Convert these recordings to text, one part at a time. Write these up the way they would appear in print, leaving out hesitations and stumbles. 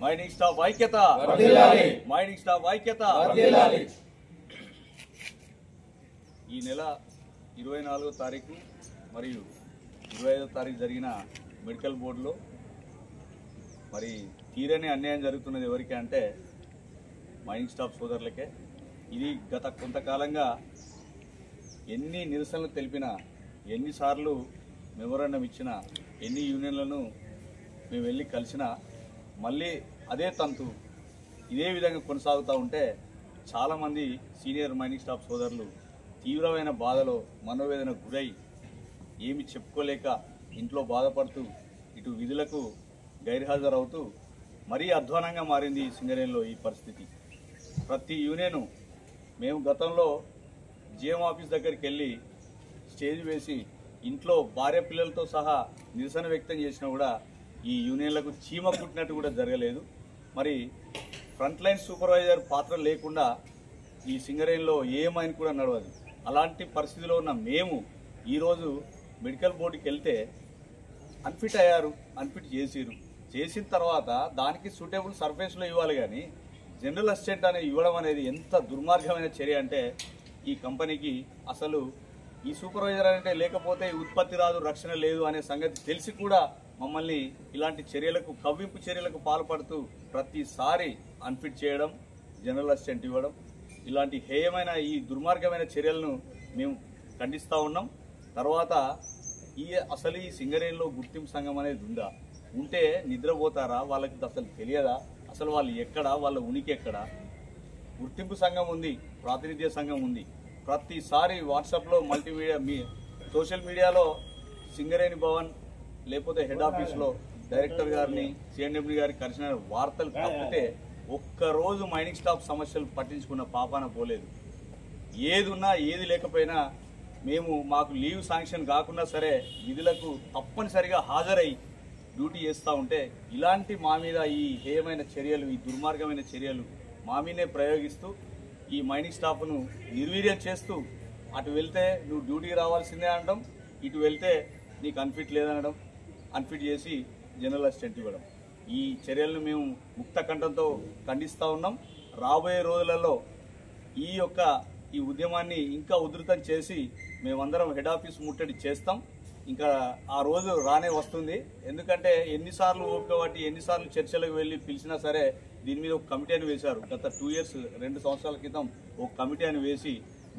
Mining staff ఐక్యత, mining staff ఐక్యత. ఈ నెల 24వ తారీఖు మరియు 25వ తారీఖు జరిగిన మెడికల్ బోర్డులో మరి తీరని అన్యాయం జరుగుతున్నది ఎవరికి అంటే మైనింగ్ స్టాఫ్ సోదరులకే. ఇది గత కొంతకాలంగా ఎన్ని నిరసనలు తెలిపినా, ఎన్నిసార్లు మెమోరాండం ఇచ్చినా, ఎన్ని యూనియన్లను మేము వెళ్ళి కలిసినా మళ్ళీ అదే తంతు ఇదే విధంగా కొనసాగుతూ ఉంటే చాలామంది సీనియర్ మైనింగ్ స్టాఫ్ సోదరులు తీవ్రమైన బాధలో మనోవేదనకు గురై ఏమి చెప్పుకోలేక ఇంట్లో బాధపడుతూ ఇటు విధులకు గైర్హాజరవుతూ మరీ అధ్వానంగా మారింది సింగరేణిలో ఈ పరిస్థితి. ప్రతి యూనియను మేము గతంలో జిఎం ఆఫీస్ దగ్గరికి వెళ్ళి స్టేజ్ వేసి ఇంట్లో భార్య పిల్లలతో సహా నిరసన వ్యక్తం చేసినా కూడా ఈ యూనియన్లకు చీమ కుట్టినట్టు కూడా జరగలేదు. మరి ఫ్రంట్ లైన్ సూపర్వైజర్ పాత్ర లేకుండా ఈ సింగరేణిలో ఏ మైన్ కూడా నడవదు. అలాంటి పరిస్థితిలో ఉన్న మేము ఈరోజు మెడికల్ బోర్డుకి వెళ్తే అన్ఫిట్ అయ్యారు, అన్ఫిట్ చేసిన తర్వాత దానికి సూటబుల్ సర్ఫేస్లో ఇవ్వాలి, కానీ జనరల్ అసిస్టెంట్ అనేది ఇవ్వడం అనేది ఎంత దుర్మార్గమైన చర్య అంటే ఈ కంపెనీకి అసలు ఈ సూపర్వైజర్ అంటే లేకపోతే ఉత్పత్తి రాదు, రక్షణ లేదు అనే సంగతి తెలిసి కూడా మమ్మల్ని ఇలాంటి చర్యలకు, కవ్వింపు చర్యలకు పాల్పడుతూ ప్రతిసారి అన్ఫిట్ చేయడం, జనరల్ అసిస్టెంట్ ఇవ్వడం, ఇలాంటి హేయమైన ఈ దుర్మార్గమైన చర్యలను మేము ఖండిస్తూ ఉన్నాం. తర్వాత అసలు ఈ సింగరేణిలో గుర్తింపు సంఘం అనేది ఉందా? ఉంటే నిద్రపోతారా? వాళ్ళకి అసలు తెలియదా? అసలు వాళ్ళు ఎక్కడ, వాళ్ళ ఉనికి ఎక్కడ? గుర్తింపు సంఘం ఉంది, ప్రాతినిధ్య సంఘం ఉంది. ప్రతిసారి వాట్సాప్లో మల్టీమీడియా సోషల్ మీడియాలో సింగరేణి భవన్ లేకపోతే హెడ్ ఆఫీస్లో డైరెక్టర్ గారిని, సిఎండి గారికి కలిసిన వార్తలు తప్పితే ఒక్కరోజు మైనింగ్ స్టాఫ్ సమస్యలు పట్టించుకున్న పాపాన పోలేదు. ఏది ఉన్నా ఏది లేకపోయినా మాకు లీవ్ శాంక్షన్ కాకుండా సరే విధులకు తప్పనిసరిగా హాజరై డ్యూటీ చేస్తూ ఉంటే ఇలాంటి మా మీద ఈ హేయమైన చర్యలు, ఈ దుర్మార్గమైన చర్యలు మా మీదే ప్రయోగిస్తూ ఈ మైనింగ్ స్టాఫ్ను నిర్వీర్యం చేస్తూ అటు వెళ్తే నువ్వు డ్యూటీకి రావాల్సిందే అనడం, ఇటు వెళ్తే నీకు అన్ఫిట్ లేదనడం, అన్ఫిట్ చేసి జనరల్ అసిస్టెంట్ ఇవ్వడం. ఈ చర్యలను మేము ముక్త కంఠంతో ఖండిస్తూ ఉన్నాం. రాబోయే రోజులలో ఈ ఉద్యమాన్ని ఇంకా ఉధృతం చేసి మేమందరం హెడ్ ఆఫీస్ ముట్టడి చేస్తాం. ఇంకా ఆ రోజు రానే వస్తుంది. ఎందుకంటే ఎన్నిసార్లు ఓపిక పట్టి, ఎన్నిసార్లు చర్చలకు వెళ్ళి పిలిచినా సరే దీని మీద ఒక కమిటీ అని వేశారు. గత 2 సంవత్సరాల క్రితం ఒక కమిటీ అని వేసి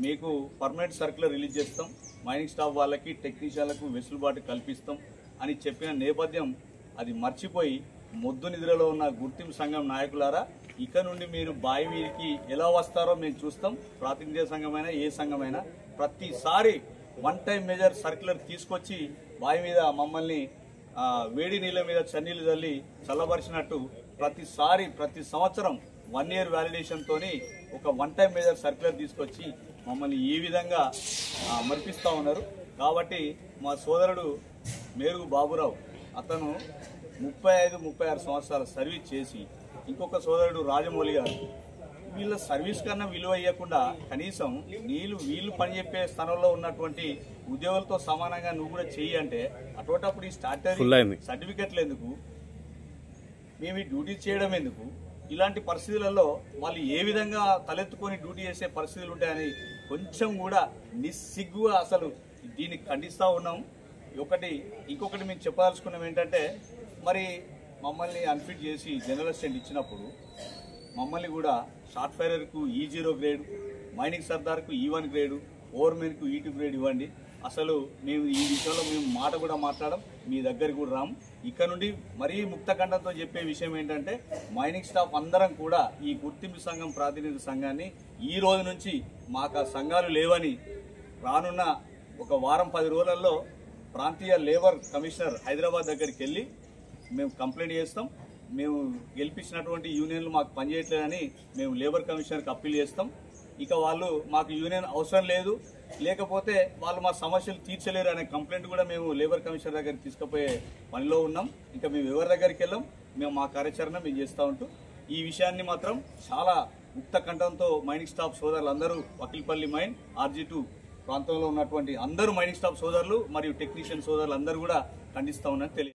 మీకు పర్మనెంట్ సర్క్యులర్ రిలీజ్ చేస్తాం, మైనింగ్ స్టాఫ్ వాళ్ళకి, టెక్నీషియన్లకు వెసులుబాటు కల్పిస్తాం అని చెప్పిన నేపథ్యం అది మర్చిపోయి మొద్దు నిద్రలో ఉన్న గుర్తింపు సంఘం నాయకులారా, ఇక నుండి మీరు బాయి మీదకి ఎలా వస్తారో మేము చూస్తాం. ప్రాతినిధ్య సంఘమైనా ఏ సంఘమైనా ప్రతిసారి 1 టైం మెజర్ సర్క్యులర్ తీసుకొచ్చి బావి మీద మమ్మల్ని వేడి నీళ్ళ మీద చన్నీళ్లు చల్లి చల్లబరిచినట్టు ప్రతి సంవత్సరం 1 ఇయర్ వ్యాలిడేషన్ తోని ఒక 1 టైం మెజర్ సర్క్యులర్ తీసుకొచ్చి మమ్మల్ని ఈ విధంగా మరిపిస్తూ ఉన్నారు. కాబట్టి మా సోదరుడు మేరుగు బాబురావు అతను 35-36 సంవత్సరాల సర్వీస్ చేసి, ఇంకొక సోదరుడు రాజమౌళి గారు వీళ్ళ సర్వీస్ కన్నా విలువ ఇవ్వకుండా కనీసం వీళ్ళు పనిచెప్పే స్థానంలో ఉన్నటువంటి ఉద్యోగులతో సమానంగా నువ్వు కూడా చెయ్యి అంటే అటువంటిప్పుడు ఈ స్టార్టరీ సర్టిఫికెట్లు ఎందుకు, మేము ఈ డ్యూటీ చేయడం ఎందుకు? ఇలాంటి పరిస్థితులలో వాళ్ళు ఏ విధంగా తలెత్తుకొని డ్యూటీ చేసే పరిస్థితులు ఉంటాయని కొంచెం కూడా నిస్సిగ్గుగా అసలు దీన్ని ఖండిస్తూ ఉన్నాం. ఇంకొకటి మేము చెప్పదలుచుకున్నాం ఏంటంటే, మరి మమ్మల్ని అన్ఫిట్ చేసి జనరల్ అసిస్టెంట్ ఇచ్చినప్పుడు మమ్మల్ని కూడా షార్ట్ ఫైరర్కు E0 గ్రేడ్, మైనింగ్ సర్దార్కు E1 గ్రేడు, ఓవర్మెన్కు E2 గ్రేడ్ ఇవ్వండి. అసలు మేము ఈ విషయంలో మాట కూడా మాట్లాడడం, మీ దగ్గరికి కూడా రాము. ఇక్కడ నుండి మరీ ముక్తఖండంతో చెప్పే విషయం ఏంటంటే, మైనింగ్ స్టాఫ్ అందరం కూడా ఈ గుర్తింపు సంఘం, ప్రాతినిధ్య సంఘాన్ని ఈ రోజు నుంచి మాకు ఆ సంఘాలు లేవని రానున్న ఒక వారం 10 రోజులలో ప్రాంతీయ లేబర్ కమిషనర్ హైదరాబాద్ దగ్గరికి వెళ్ళి మేము కంప్లైంట్ చేస్తాం. మేము గెలిపించినటువంటి యూనియన్లు మాకు పనిచేయట్లేదని మేము లేబర్ కమిషనర్కి అప్పీల్ చేస్తాం. ఇక వాళ్ళు మాకు యూనియన్ అవసరం లేదు, లేకపోతే వాళ్ళు మా సమస్యలు తీర్చలేరు అనే కంప్లైంట్ కూడా మేము లేబర్ కమిషనర్ దగ్గరికి తీసుకుపోయే పనిలో ఉన్నాం. ఇంకా మేము ఎవరి దగ్గరికి వెళ్ళాం, మేము మా కార్యాచరణ మేము చేస్తూ ఉంటూ ఈ విషయాన్ని మాత్రం చాలా ముక్త కంఠంతో మైనింగ్ స్టాఫ్ సోదరులందరూ, వకీల్పల్లి మైన్, RG2 ప్రాంతంలో ఉన్నటువంటి అందరూ మైనింగ్ స్టాఫ్ సోదరులు మరియు టెక్నీషియన్ సోదరులు అందరూ కూడా ఖండిస్తూ ఉన్నారని తెలియదు.